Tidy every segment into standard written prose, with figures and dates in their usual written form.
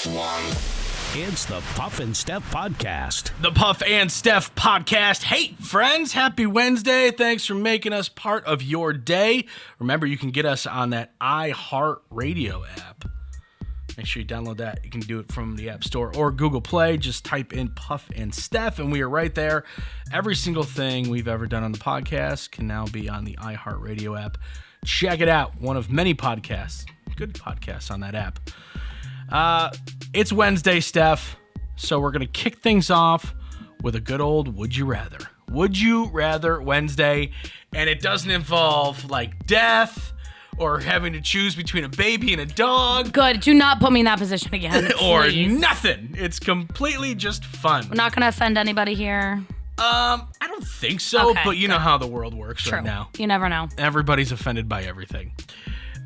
It's the Puff and Steph Podcast. The Puff and Steph Podcast. Hey, friends, happy Wednesday. Thanks for making us part of your day. Remember, you can get us on that iHeartRadio app. Make sure you download that. You can do it from the App Store or Google Play. Just type in Puff and Steph, and we are right there. Every single thing we've ever done on the podcast can now be on the iHeartRadio app. Check it out. One of many podcasts. Good podcasts on that app. It's Wednesday, Steph, so we're going to kick things off with a good old Would You Rather. Would You Rather Wednesday, and it doesn't involve, like, death or having to choose between a baby and a dog. Good. Do not put me in that position again. Or please. nothing. It's completely just fun. We're not going to offend anybody here. I don't think so, Okay, but you know how the world works True. right now. You never know. Everybody's offended by everything.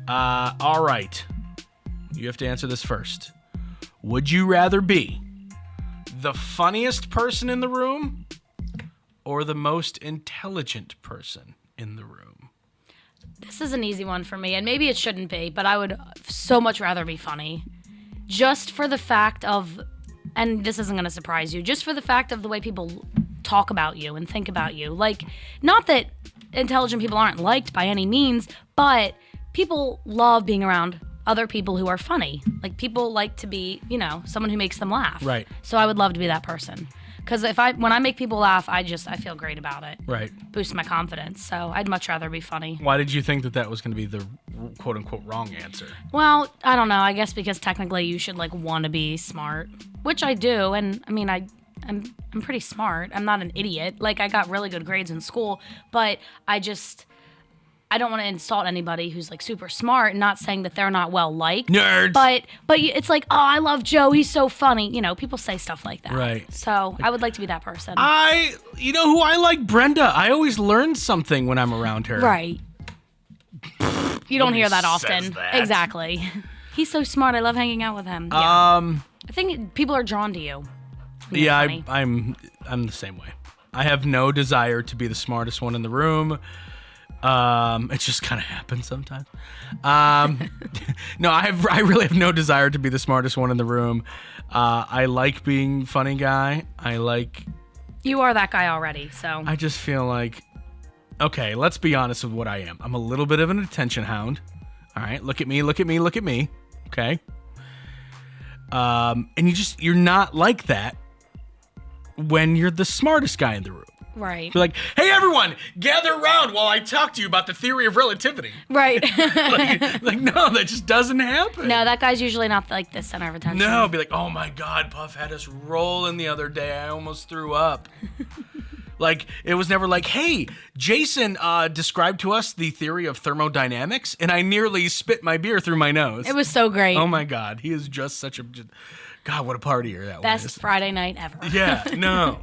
All right. You have to answer this first. Would you rather be the funniest person in the room or the most intelligent person in the room? This is an easy one for me, and maybe it shouldn't be, but I would so much rather be funny. Just for the fact of, and this isn't going to surprise you, just for the fact of the way people talk about you and think about you. Like, not that intelligent people aren't liked by any means, but people love being around other people who are funny. Like, people like to be, someone who makes them laugh. Right. So I would love to be that person. Because when I make people laugh, I feel great about it. Right. Boosts my confidence. So I'd much rather be funny. Why did you think that was going to be the quote-unquote wrong answer? Well, I don't know. I guess because technically you should, want to be smart, which I do. And, I mean, I'm pretty smart. I'm not an idiot. Like, I got really good grades in school, but I don't want to insult anybody who's super smart, and not saying that they're not well liked. Nerds. But it's like, oh, I love Joe. He's so funny. People say stuff like that. Right. So I would like to be that person. You know who I like? Brenda. I always learn something when I'm around her. Right. You don't hear that Nobody often. says that. Exactly. He's so smart. I love hanging out with him. Yeah. I think people are drawn to you. Yeah, I'm the same way. I have no desire to be the smartest one in the room. It just kind of happens sometimes. No, I really have no desire to be the smartest one in the room. I like being funny guy. You are that guy already, so. I just feel like, okay, let's be honest with what I am. I'm a little bit of an attention hound. All right, look at me. Okay. And you're not like that when you're the smartest guy in the room. Right. You're like, hey, everyone, gather around while I talk to you about the theory of relativity. Right. No, that just doesn't happen. No, that guy's usually not the center of attention. No, be like, oh my God, Puff had us rolling the other day. I almost threw up. It was never like, hey, Jason described to us the theory of thermodynamics, and I nearly spit my beer through my nose. It was so great. Oh my God, he is just such a, God, what a partier that was. Best Friday night ever. Yeah, no.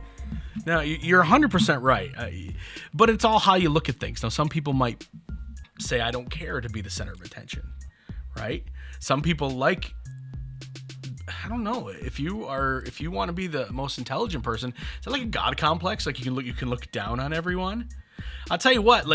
No, you're 100% right. But it's all how you look at things. Now, some people might say, I don't care to be the center of attention, right? Some people I don't know, if you want to be the most intelligent person, is that like a God complex? Like you can look down on everyone? I'll tell you what,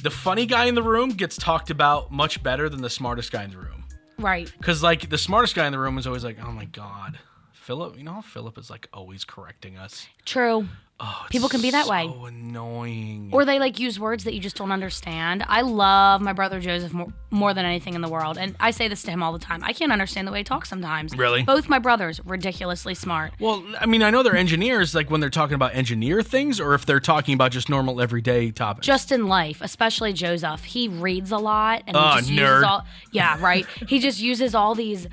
the funny guy in the room gets talked about much better than the smartest guy in the room. Right. Because the smartest guy in the room is always like, oh my God. Philip, how Philip is always correcting us. True. Oh, people can be that way. So annoying. Or they use words that you just don't understand. I love my brother Joseph more than anything in the world. And I say this to him all the time. I can't understand the way he talks sometimes. Really? Both my brothers, ridiculously smart. Well, I mean, I know they're engineers, when they're talking about engineer things, or if they're talking about just normal everyday topics. Just in life, especially Joseph. He reads a lot. And he just nerd. uses yeah, right. He just uses all these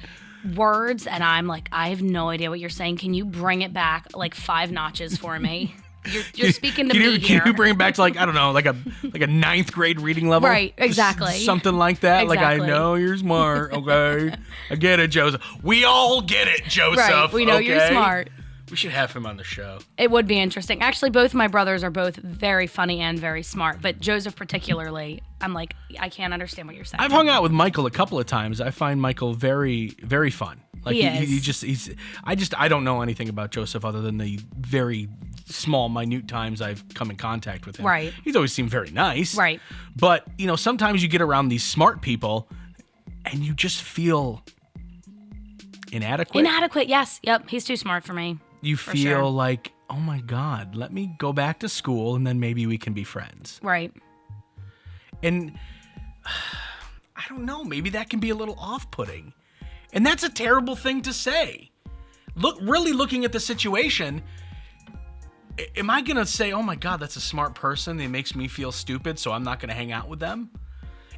words, and I'm like, I have no idea what you're saying. Can you bring it back 5 notches for me? You're speaking to me here. Can you bring it back to I don't know, like a 9th grade reading level? Right, exactly. Something like that. Exactly. I know you're smart, okay? I get it, Joseph. We all get it, Joseph. Right, we know okay? you're smart. We should have him on the show. It would be interesting. Actually, both my brothers are both very funny and very smart, but Joseph particularly, I'm like, I can't understand what you're saying. I've hung out with Michael a couple of times. I find Michael very, very fun. I don't know anything about Joseph other than the very small, minute times I've come in contact with him. Right. He's always seemed very nice. Right. But, sometimes you get around these smart people and you just feel inadequate? Inadequate, yes. Yep, he's too smart for me. You for feel sure. like, oh my God, let me go back to school and then maybe we can be friends. Right. And I don't know, maybe that can be a little off-putting. And that's a terrible thing to say. Really looking at the situation, am I going to say, oh my God, that's a smart person, it makes me feel stupid, so I'm not going to hang out with them?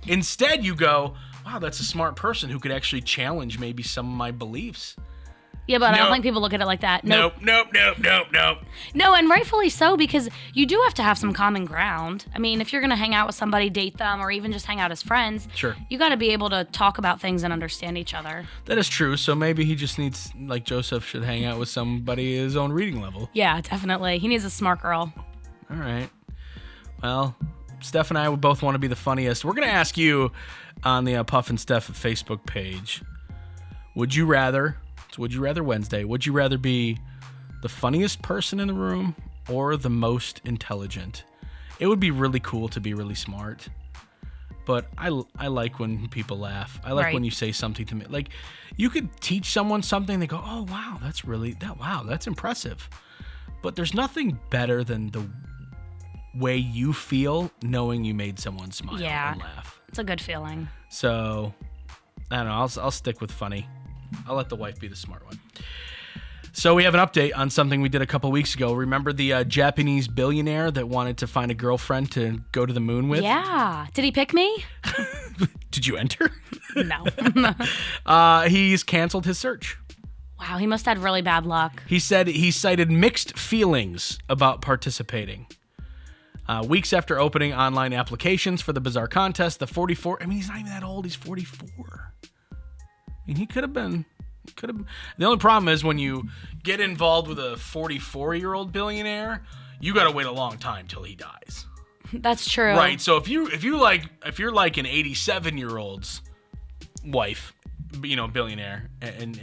Instead, you go, wow, that's a smart person who could actually challenge maybe some of my beliefs. Yeah, but I don't Nope. think people look at it like that. Nope. No, and rightfully so, because you do have to have some common ground. I mean, if you're going to hang out with somebody, date them, or even just hang out as friends, Sure. you got to be able to talk about things and understand each other. That is true. So maybe he just needs, like Joseph should hang out with somebody his own reading level. Yeah, definitely. He needs a smart girl. All right. Well, Steph and I would both want to be the funniest. We're going to ask you on the Puff and Steph Facebook page, would you rather Wednesday, would you rather be the funniest person in the room or the most intelligent? It would be really cool to be really smart, but I like when people laugh. I like Right. when you say something to me. Like, you could teach someone something, they go, oh, wow, that's impressive. But there's nothing better than the way you feel knowing you made someone smile Yeah. and laugh. It's a good feeling. So, I don't know, I'll stick with funny. I'll let the wife be the smart one. So we have an update on something we did a couple weeks ago. Remember the Japanese billionaire that wanted to find a girlfriend to go to the moon with? Yeah. Did he pick me? Did you enter? No. He's canceled his search. Wow, he must have had really bad luck. He said he cited mixed feelings about participating. Weeks after opening online applications for the bizarre contest, the 44... I mean, he's not even that old. He's 44. I mean, he could have been. The only problem is when you get involved with a 44-year-old billionaire, you got to wait a long time till he dies. That's true. Right. So if you're like an 87-year-old's wife, billionaire, and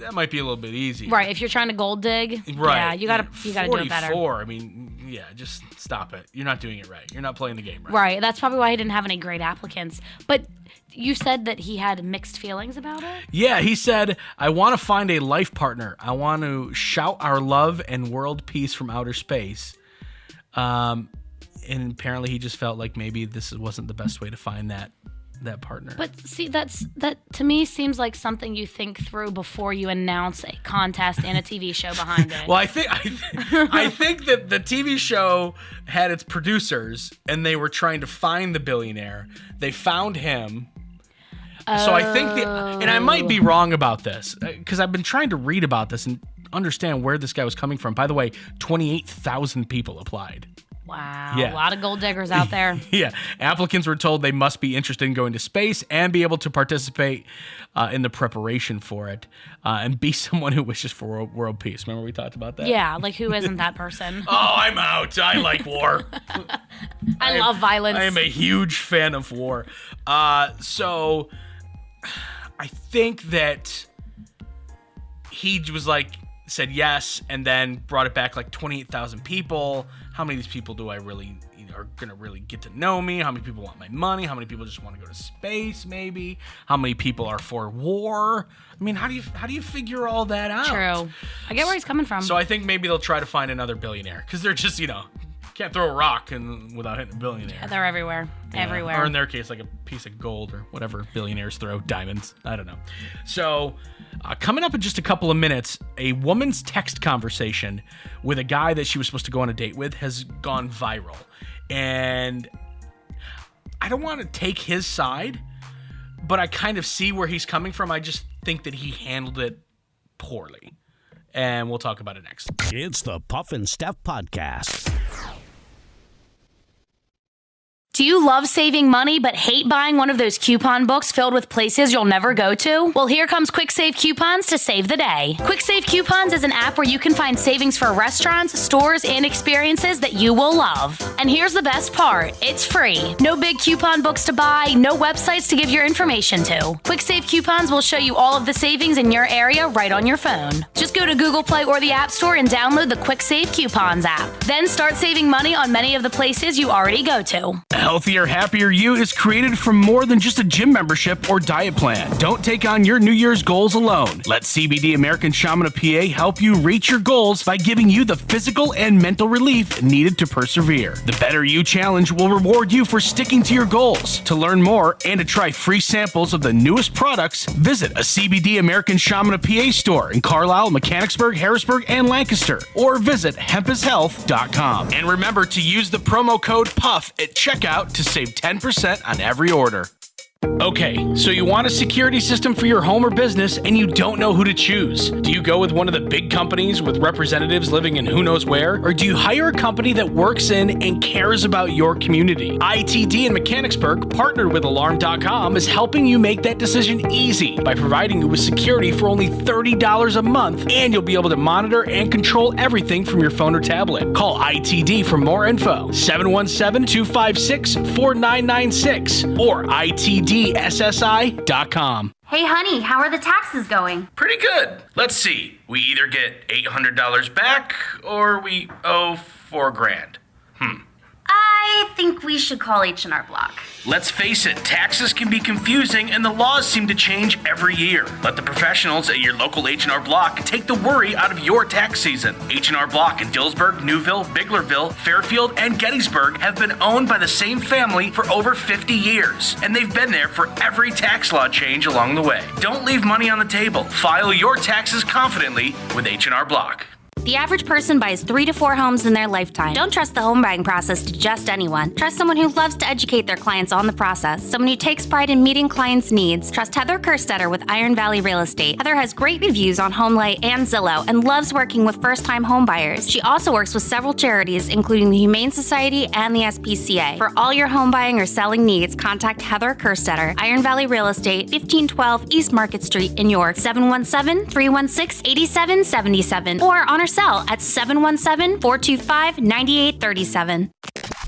that might be a little bit easy. Right. If you're trying to gold dig, Right. yeah, you gotta do it better. 44. I mean, yeah, just stop it. You're not doing it right. You're not playing the game right. Right. That's probably why he didn't have any great applicants. But you said that he had mixed feelings about it? Yeah, he said, I want to find a life partner. I want to shout our love and world peace from outer space. And apparently he just felt like maybe this wasn't the best way to find that partner. But see, that to me seems like something you think through before you announce a contest and a TV show behind it. Well, I think that the TV show had its producers, and they were trying to find the billionaire. They found him. So I think and I might be wrong about this, because I've been trying to read about this and understand where this guy was coming from. By the way, 28,000 people applied. Wow, Yeah. a lot of gold diggers out there. Yeah, applicants were told they must be interested in going to space and be able to participate in the preparation for it, and be someone who wishes for world peace. Remember we talked about that? Yeah, like who isn't that person? Oh, I'm out. I like war. I love violence. I am a huge fan of war. So I think that he was said yes, and then brought it back like 28,000 people. How many of these people do I really, are going to really get to know me? How many people want my money? How many people just want to go to space, maybe? How many people are for war? I mean, how do you figure all that out? True. I get where he's coming from. So I think maybe they'll try to find another billionaire, because they're just, can't throw a rock without hitting a billionaire. They're everywhere. Yeah. Everywhere. Or in their case, like a piece of gold or whatever billionaires throw, diamonds. I don't know. So coming up in just a couple of minutes, a woman's text conversation with a guy that she was supposed to go on a date with has gone viral. And I don't want to take his side, but I kind of see where he's coming from. I just think that he handled it poorly. And we'll talk about it next. It's the Puff and Steph Podcast. Do you love saving money but hate buying one of those coupon books filled with places you'll never go to? Well, here comes Quick Save Coupons to save the day. Quick Save Coupons is an app where you can find savings for restaurants, stores, and experiences that you will love. And here's the best part. It's free. No big coupon books to buy, no websites to give your information to. Quick Save Coupons will show you all of the savings in your area right on your phone. Just go to Google Play or the App Store and download the Quick Save Coupons app. Then start saving money on many of the places you already go to. Healthier, Happier You is created from more than just a gym membership or diet plan. Don't take on your New Year's goals alone. Let CBD American Shaman of PA help you reach your goals by giving you the physical and mental relief needed to persevere. The Better You Challenge will reward you for sticking to your goals. To learn more and to try free samples of the newest products, visit a CBD American Shaman of PA store in Carlisle, Mechanicsburg, Harrisburg, and Lancaster, or visit hempishealth.com. And remember to use the promo code PUFF at checkout to save 10% on every order. Okay, so you want a security system for your home or business and you don't know who to choose. Do you go with one of the big companies with representatives living in who knows where? Or do you hire a company that works in and cares about your community? ITD in Mechanicsburg, partnered with Alarm.com, is helping you make that decision easy by providing you with security for only $30 a month, and you'll be able to monitor and control everything from your phone or tablet. Call ITD for more info, 717-256-4996 or ITDSSI.com. Hey honey, how are the taxes going? Pretty good. Let's see. We either get $800 back or we owe $4,000. I think we should call H&R Block. Let's face it, taxes can be confusing and the laws seem to change every year. Let the professionals at your local H&R Block take the worry out of your tax season. H&R Block in Dillsburg, Newville, Biglerville, Fairfield, and Gettysburg have been owned by the same family for over 50 years, and they've been there for every tax law change along the way. Don't leave money on the table. File your taxes confidently with H&R Block. The average person buys 3 to 4 homes in their lifetime. Don't trust the home buying process to just anyone. Trust someone who loves to educate their clients on the process. Someone who takes pride in meeting clients' needs. Trust Heather Kerstetter with Iron Valley Real Estate. Heather has great reviews on HomeLight and Zillow and loves working with first-time home buyers. She also works with several charities, including the Humane Society and the SPCA. For all your home buying or selling needs, contact Heather Kerstetter, Iron Valley Real Estate, 1512 East Market Street in York, 717-316-8777, or on her cell at 717-425-9837.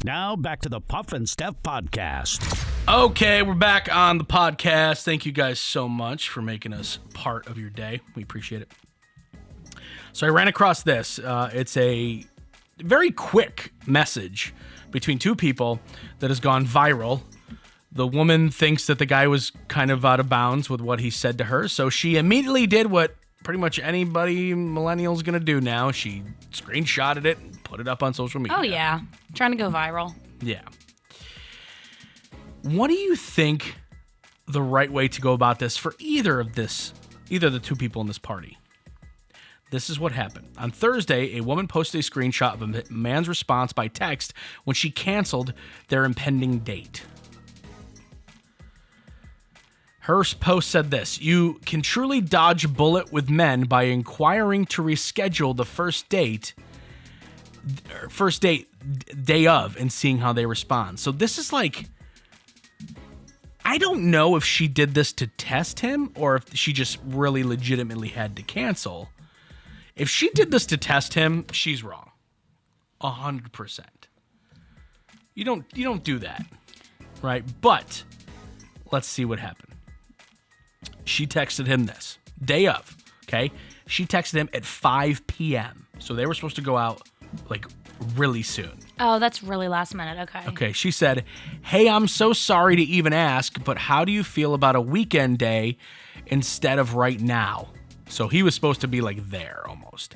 Now back to the Puff and Steph podcast. Okay, we're back on the podcast. Thank you guys so much for making us part of your day. We appreciate it. So I ran across this. It's a very quick message between two people that has gone viral. The woman thinks that the guy was kind of out of bounds with what he said to her, so she immediately did what pretty much anybody millennial's gonna do now. She screenshotted it and put it up on social media. Oh, yeah. Trying to go viral. Yeah. What do you think the right way to go about this for either of the two people in this party? This is what happened. On Thursday, a woman posted a screenshot of a man's response by text when she canceled their impending date. Her post said this: "You can truly dodge a bullet with men by inquiring to reschedule the first date day of and seeing how they respond." So this is like, I don't know if she did this to test him or if she just really legitimately had to cancel. If she did this to test him, she's wrong. 100%. You don't do that, right? But let's see what happened. She texted him this day of, okay? She texted him at 5 p.m. So they were supposed to go out like really soon. Oh, that's really last minute. Okay. Okay, she said, "Hey, I'm so sorry to even ask, but how do you feel about a weekend day instead of right now?" So he was supposed to be like there almost.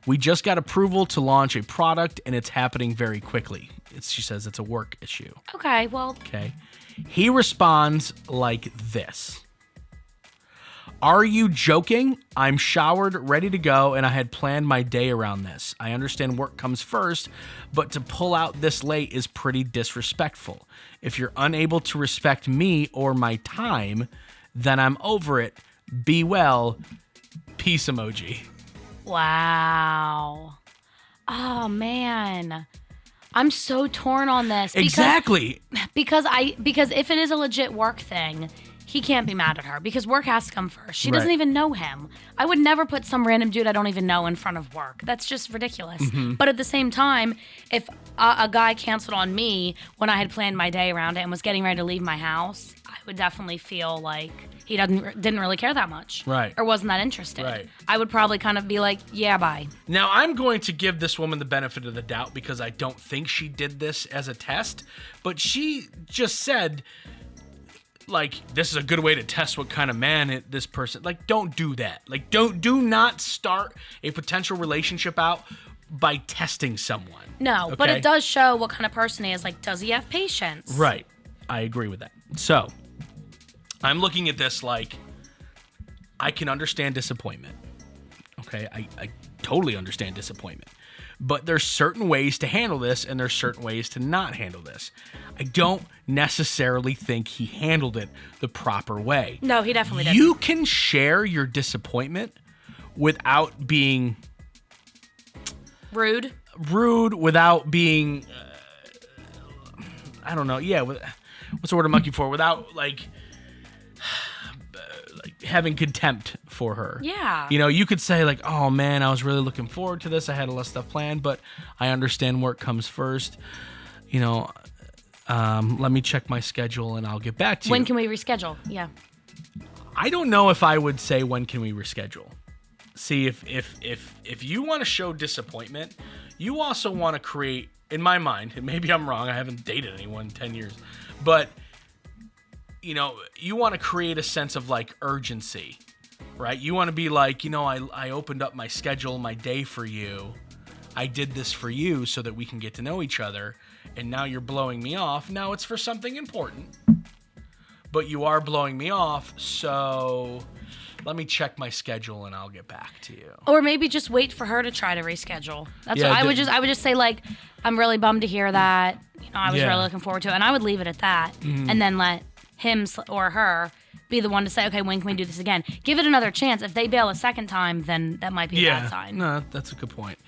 "We just got approval to launch a product and it's happening very quickly." She says it's a work issue. Okay, well. Okay. He responds like this: "Are you joking? I'm showered, ready to go, and I had planned my day around this. I understand work comes first, but to pull out this late is pretty disrespectful. If you're unable to respect me or my time, then I'm over it. Be well. Peace emoji." Wow. Oh, man. I'm so torn on this. Exactly. Because if it is a legit work thing, he can't be mad at her because work has to come first. She doesn't Right. even know him. I would never put some random dude I don't even know in front of work. That's just ridiculous. Mm-hmm. But at the same time, if a guy canceled on me when I had planned my day around it and was getting ready to leave my house, I would definitely feel like he didn't really care that much. Right. Or wasn't that interested. Right. I would probably kind of be like, yeah, bye. Now, I'm going to give this woman the benefit of the doubt because I don't think she did this as a test, but she just said, like, this is a good way to test what kind of man this person, like, don't do that. Like, do not start a potential relationship out by testing someone. No, but okay? it does show what kind of person he is. Like, does he have patience? Right. I agree with that. So, I'm looking at this like, I can understand disappointment. Okay, I totally understand disappointment. But there's certain ways to handle this, and there's certain ways to not handle this. I don't necessarily think he handled it the proper way. No, he definitely didn't. You can share your disappointment without being Rude. without being, I don't know, yeah, what's the word I'm looking for? Without, like having contempt for her. Yeah. You know, you could say like, oh man, I was really looking forward to this. I had a lot of stuff planned, but I understand work comes first. You know, let me check my schedule and I'll get back to you. When can we reschedule? Yeah. I don't know if I would say when can we reschedule. See, if you want to show disappointment, you also want to create, in my mind, and maybe I'm wrong, I haven't dated anyone in 10 years, but you know, you want to create a sense of like urgency, right? You want to be like, you know, I opened up my schedule, my day for you. I did this for you so that we can get to know each other. And now you're blowing me off. Now it's for something important, but you are blowing me off. So let me check my schedule and I'll get back to you. Or maybe just wait for her to try to reschedule. That's Yeah, what I would just say, like, I'm really bummed to hear that. You know, I was Yeah. really looking forward to it, and I would leave it at that, and then let him or her be the one to say, okay, when can we do this again? Give it another chance. If they bail a second time, then that might be a bad sign. No, that's a good point.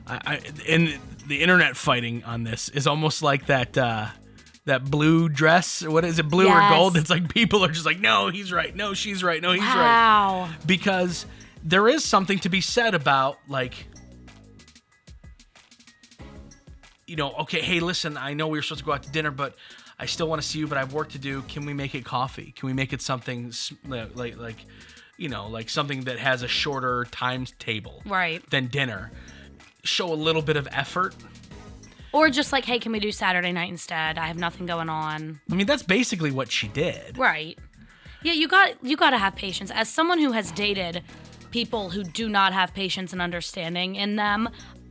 And the internet fighting on this is almost like that blue dress. What is it, blue or Yes. gold? It's like people are just like, no, he's right. No, she's right. No, he's right. Wow. Because there is something to be said about, like, you know, okay, hey, listen, I know we were supposed to go out to dinner, but I still want to see you, but I have work to do. Can we make it coffee? Can we make it something like you know, like something that has a shorter timetable Right. than dinner? Show a little bit of effort. Or just like, hey, can we do Saturday night instead? I have nothing going on. I mean, that's basically what she did. Right. Yeah, you got to have patience. As someone who has dated people who do not have patience and understanding in them,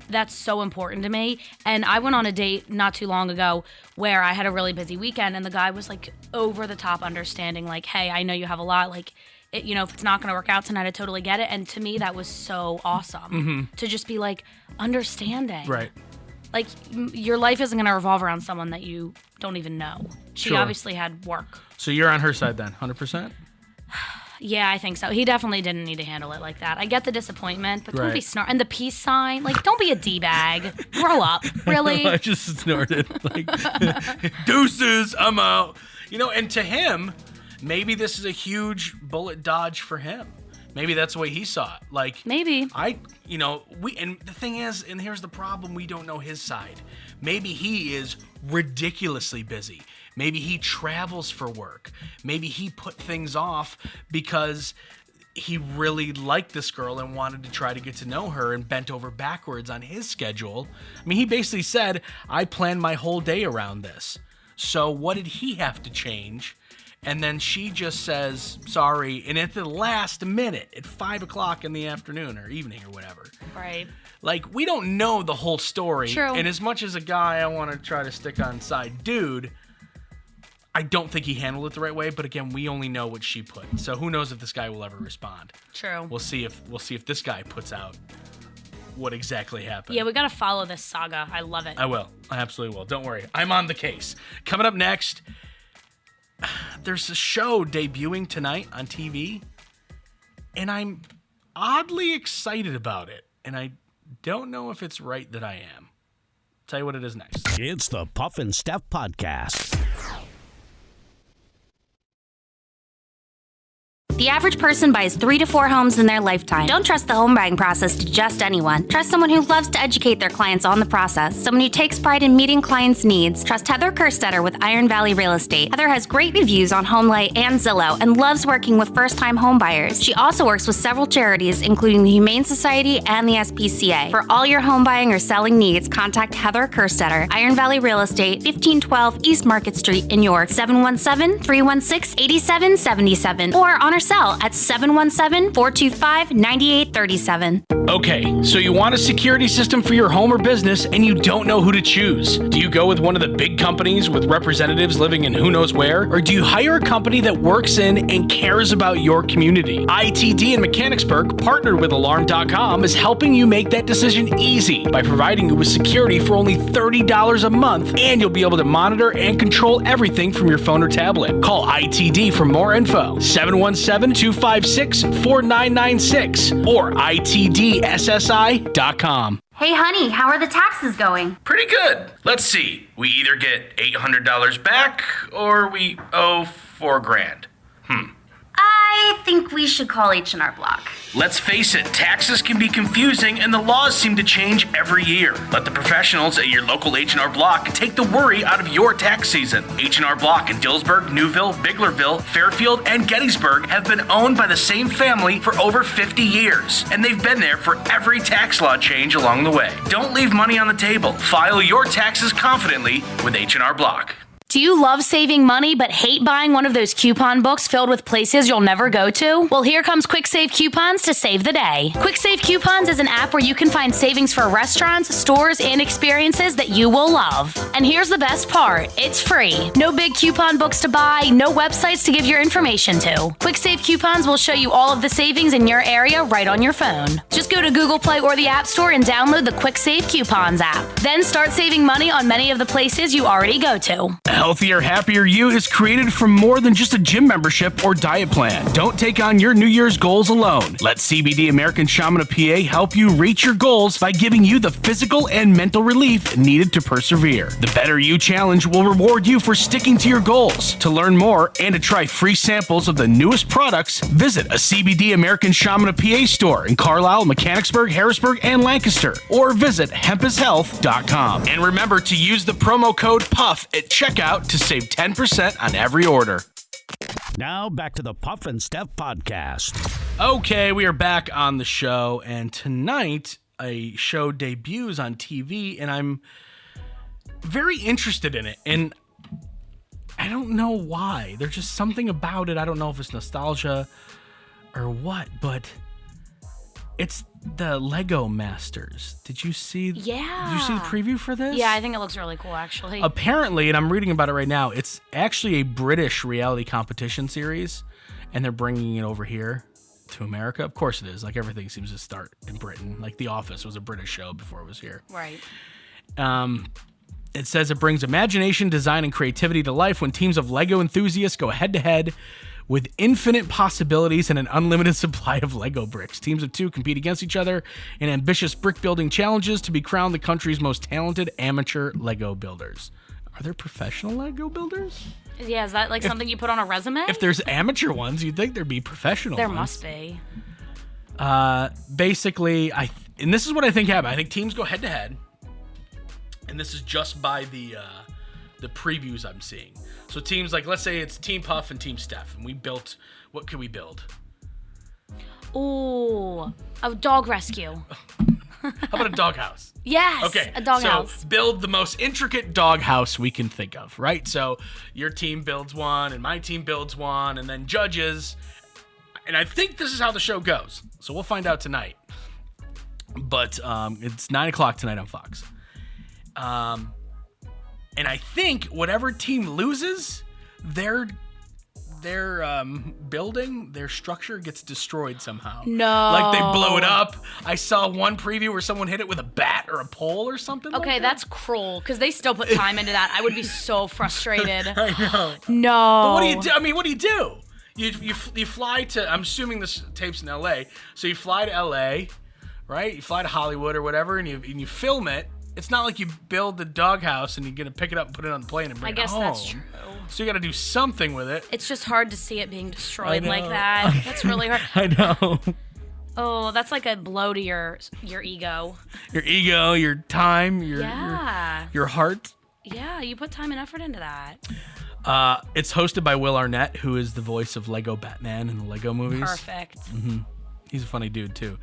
that's so important to me. And I went on a date not too long ago where I had a really busy weekend, and the guy was like over the top understanding, like, hey, I know you have a lot, like, you know, if it's not going to work out tonight, I totally get it. And to me, that was so awesome to just be like understanding. Right. Like, your life isn't going to revolve around someone that you don't even know. She Sure. obviously had work. So you're on her side then, 100%? Yeah, I think so. He definitely didn't need to handle it like that. I get the disappointment, but don't Right. be and the peace sign. Like, don't be a D-bag. Grow up. Really? I just snorted. Like, deuces, I'm out. You know, and to him, maybe this is a huge bullet dodge for him. Maybe that's the way he saw it. Like, Maybe. and the thing is, and here's the problem, we don't know his side. Maybe he is ridiculously busy. Maybe he travels for work. Maybe he put things off because he really liked this girl and wanted to try to get to know her and bent over backwards on his schedule. I mean, he basically said, I planned my whole day around this. So what did he have to change? And then she just says, sorry. And at the last minute, at 5 o'clock in the afternoon or evening or whatever. Right. Like, we don't know the whole story. True. And as much as a guy I want to try to stick on side dude, I don't think he handled it the right way. But again, we only know what she put. So who knows if this guy will ever respond. True. We'll see if this guy puts out what exactly happened. Yeah, we got to follow this saga. I love it. I will. I absolutely will. Don't worry. I'm on the case. Coming up next, there's a show debuting tonight on TV, and I'm oddly excited about it, and I don't know if it's right that I am. Tell you what it is next. It's the Puff and Steph Podcast. The average person buys 3 to 4 homes in their lifetime. Don't trust the home buying process to just anyone. Trust someone who loves to educate their clients on the process, someone who takes pride in meeting clients' needs. Trust Heather Kerstetter with Iron Valley Real Estate. Heather has great reviews on HomeLight and Zillow and loves working with first-time home buyers. She also works with several charities, including the Humane Society and the SPCA. For all your home buying or selling needs, contact Heather Kerstetter, Iron Valley Real Estate, 1512 East Market Street in York, 717-316-8777, or on our cell at 717-425-9837. Okay, so you want a security system for your home or business and you don't know who to choose. Do you go with one of the big companies with representatives living in who knows where? Or do you hire a company that works in and cares about your community? ITD in Mechanicsburg, partnered with Alarm.com, is helping you make that decision easy by providing you with security for only $30 a month, and you'll be able to monitor and control everything from your phone or tablet. Call ITD for more info, 717-256-4996 or ITDSSI.com. Hey honey, how are the taxes going? Pretty good. Let's see. We either get $800 back or we owe $4,000. I think we should call H&R Block. Let's face it, taxes can be confusing and the laws seem to change every year. Let the professionals at your local H&R Block take the worry out of your tax season. H&R Block in Dillsburg, Newville, Biglerville, Fairfield, and Gettysburg have been owned by the same family for over 50 years, and they've been there for every tax law change along the way. Don't leave money on the table. File your taxes confidently with H&R Block. Do you love saving money but hate buying one of those coupon books filled with places you'll never go to? Well, here comes Quick Save Coupons to save the day. Quick Save Coupons is an app where you can find savings for restaurants, stores, and experiences that you will love. And here's the best part. It's free. No big coupon books to buy, no websites to give your information to. Quick Save Coupons will show you all of the savings in your area right on your phone. Just go to Google Play or the App Store and download the Quick Save Coupons app. Then start saving money on many of the places you already go to. Healthier, Happier You is created from more than just a gym membership or diet plan. Don't take on your New Year's goals alone. Let CBD American Shaman of PA help you reach your goals by giving you the physical and mental relief needed to persevere. The Better You Challenge will reward you for sticking to your goals. To learn more and to try free samples of the newest products, visit a CBD American Shaman of PA store in Carlisle, Mechanicsburg, Harrisburg, and Lancaster, or visit hempishealth.com. And remember to use the promo code PUFF at checkout to save 10% on every order. Now back to the Puff and Steph podcast. Okay, we are back on the show, and tonight a show debuts on TV, and I'm very interested in it, and I don't know why. There's just something about it. I don't know if it's nostalgia or what, but it's the Lego Masters. Did you see? Yeah. Did you see the preview for this? Yeah, I think it looks really cool, actually. Apparently, and I'm reading about it right now, it's actually a British reality competition series, and they're bringing it over here to America. Of course it is. Like, everything seems to start in Britain. Like, The Office was a British show before it was here. Right. It says it brings imagination, design, and creativity to life when teams of Lego enthusiasts go head-to-head with infinite possibilities and an unlimited supply of Lego bricks. Teams of two compete against each other in ambitious brick-building challenges to be crowned the country's most talented amateur Lego builders. Are there professional Lego builders? Yeah, is that like something you put on a resume? If there's amateur ones, you'd think there'd be professional there ones. must be. Basically, and this is what I think happened. I think teams go head-to-head, and this is just by the previews I'm seeing. So teams, like, let's say it's Team Puff and Team Steph, and we built, what could we build? Ooh, a dog rescue. How about a doghouse? Yes, Okay, a doghouse. So build the most intricate doghouse we can think of, right? So your team builds one, and my team builds one, and then judges. And I think this is how the show goes. So we'll find out tonight. But it's 9 o'clock tonight on Fox. And I think whatever team loses, their building, their structure gets destroyed somehow. No. Like, they blow it up. I saw one preview where someone hit it with a bat or a pole or something. Okay, like that's cruel, because they still put time into that. I would be so frustrated. I know. No. But what do you do? I mean, what do you do? You fly to, I'm assuming this tapes in LA. So you fly to LA, right? You fly to Hollywood or whatever, and you film it. it's not like you build the doghouse and you're going to pick it up and put it on the plane and bring it home. I guess that's true. So you got to do something with it. It's just hard to see it being destroyed like that. That's really hard. I know. Oh, that's like a blow to your ego. Your ego, your time, your heart. Yeah, you put time and effort into that. It's hosted by Will Arnett, who is the voice of Lego Batman in the Lego movies. Perfect. Mm-hmm. He's a funny dude too.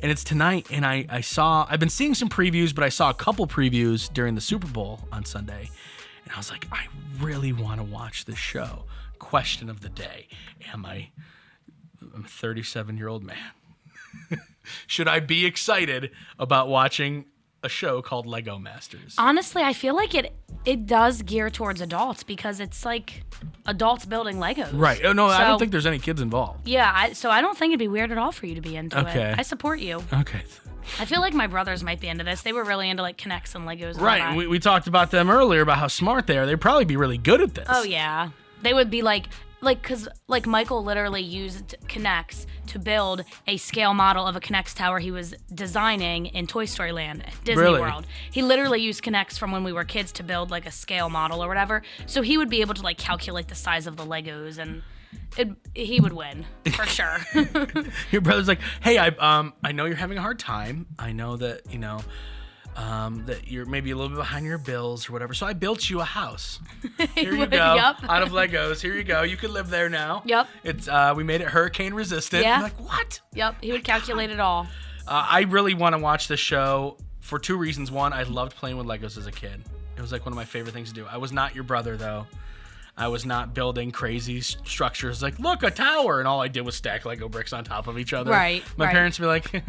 And it's tonight, and I've been seeing some previews, but I saw a couple previews during the Super Bowl on Sunday, and I was like, I really want to watch this show. Question of the day: I'm a 37-year-old man. Should I be excited about watching a show called Lego Masters? Honestly, I feel like it does gear towards adults because it's like adults building Legos. Right. Oh, no, I don't think there's any kids involved. Yeah, so I don't think it'd be weird at all for you to be into Okay. it. I support you. Okay. I feel like my brothers might be into this. They were really into like Connects and Legos. And Right. all that. We talked about them earlier about how smart they are. They'd probably be really good at this. Oh yeah, they would be like because like Michael literally used Connects to build a scale model of a Connects tower he was designing in Toy Story Land at Disney Really? World. He literally used Connects from when we were kids to build like a scale model or whatever. So he would be able to like calculate the size of the Legos and he would win for sure. Your brother's like, hey, I know you're having a hard time. I know that that you're maybe a little bit behind your bills or whatever. So I built you a house. Here you go. Yep. Out of Legos. Here you go. You can live there now. Yep. It's we made it hurricane resistant. Yeah. I'm like, what? Yep, he would calculate it all. I really want to watch this show for two reasons. One, I loved playing with Legos as a kid. It was like one of my favorite things to do. I was not your brother though. I was not building crazy structures like, look, a tower, and all I did was stack Lego bricks on top of each other. Right. My parents would be like,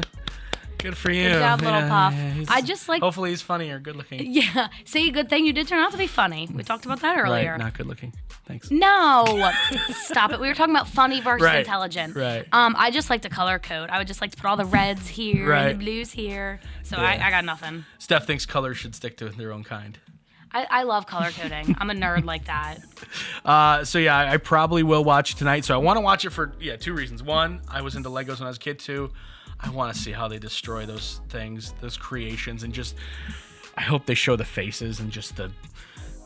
good for you. Good job, little Puff. he's- I just like Hopefully he's funny or good looking. yeah. See, good thing you did turn out to be funny. We talked about that earlier. Right, not good looking. Thanks. No, stop it. We were talking about funny versus Right, intelligent. right. I just like to color code. I would just like to put all the reds here Right. and the blues here. So Yeah. I got nothing. Steph thinks colors should stick to their own kind. I love color coding. I'm a nerd like that. So yeah, I probably will watch it tonight. So I want to watch it for two reasons. One, I was into Legos when I was a kid. Two, I want to see how they destroy those things, those creations, and just I hope they show the faces and just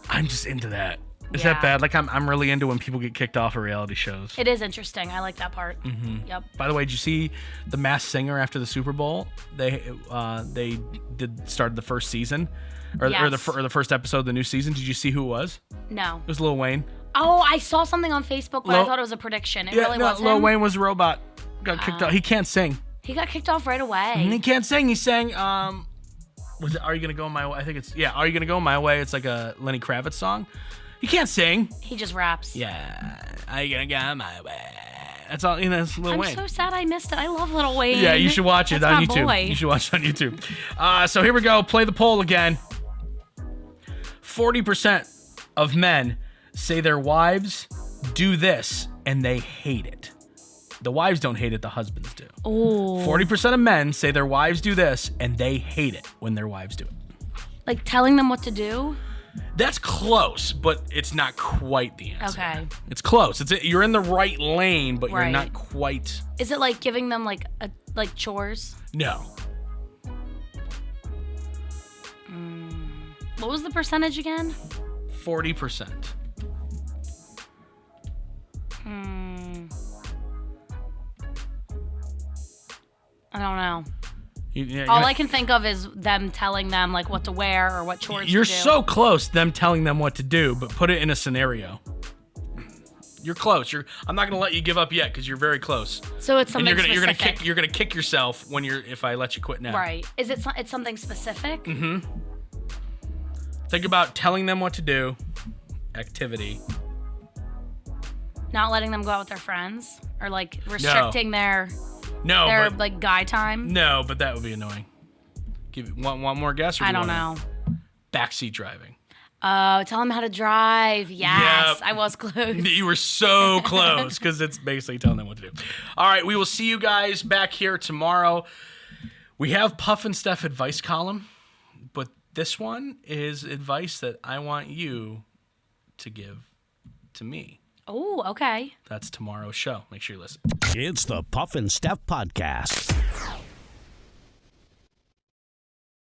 I'm just into that. Is that Yeah. bad? Like I'm really into when people get kicked off of reality shows. It is interesting. I like that part. Mm-hmm. Yep. By the way, did you see the Masked Singer after the Super Bowl? They started the first season, or Yes. the first episode of the new season. Did you see who it was? No. It was Lil Wayne. Oh, I saw something on Facebook, but I Lil- thought it was a prediction. It really was Lil him. Wayne was a robot. Got kicked out. He can't sing. He got kicked off right away. He can't sing. He sang. Was it "Are You Gonna Go My Way"? I think it's "Are You Gonna Go My Way." It's like a Lenny Kravitz song. He can't sing. He just raps. Yeah, are you gonna go my way? That's all. It's Lil I'm Wayne. so sad I missed it. I love Lil Wayne. Yeah, you should watch it That's on my YouTube. boy. You should watch it on YouTube. So here we go. Play the poll again. 40% of men say their wives do this and they hate it. The wives don't hate it, the husbands do. Oh. 40% of men say their wives do this and they hate it when their wives do it. Like telling them what to do? That's close, but it's not quite the answer. Okay. It's close. You're in the right lane, but you're Right. not quite. Is it like giving them like chores? No. What was the percentage again? 40%. I don't know. You're All I can think of is them telling them like what to wear or what chores You're to do. so close, them telling them what to do, but put it in a scenario. You're close. I'm not gonna let you give up yet because you're very close. So it's something And specific. you're gonna kick yourself if I let you quit now. Right. Is it? It's something specific? Mm-hmm. Think about telling them what to do. Activity. Not letting them go out with their friends or like restricting their No, like guy time. no, but that would be annoying. Want more guess? Or do I you don't wanna- know. Backseat driving. Oh, tell them how to drive. Yes, Yep. I was close. You were so close because it's basically telling them what to do. All right, we will see you guys back here tomorrow. We have Puff and Steph advice column, but this one is advice that I want you to give to me. Oh, okay. That's tomorrow's show. Make sure you listen. It's the Puff and Steph Podcast.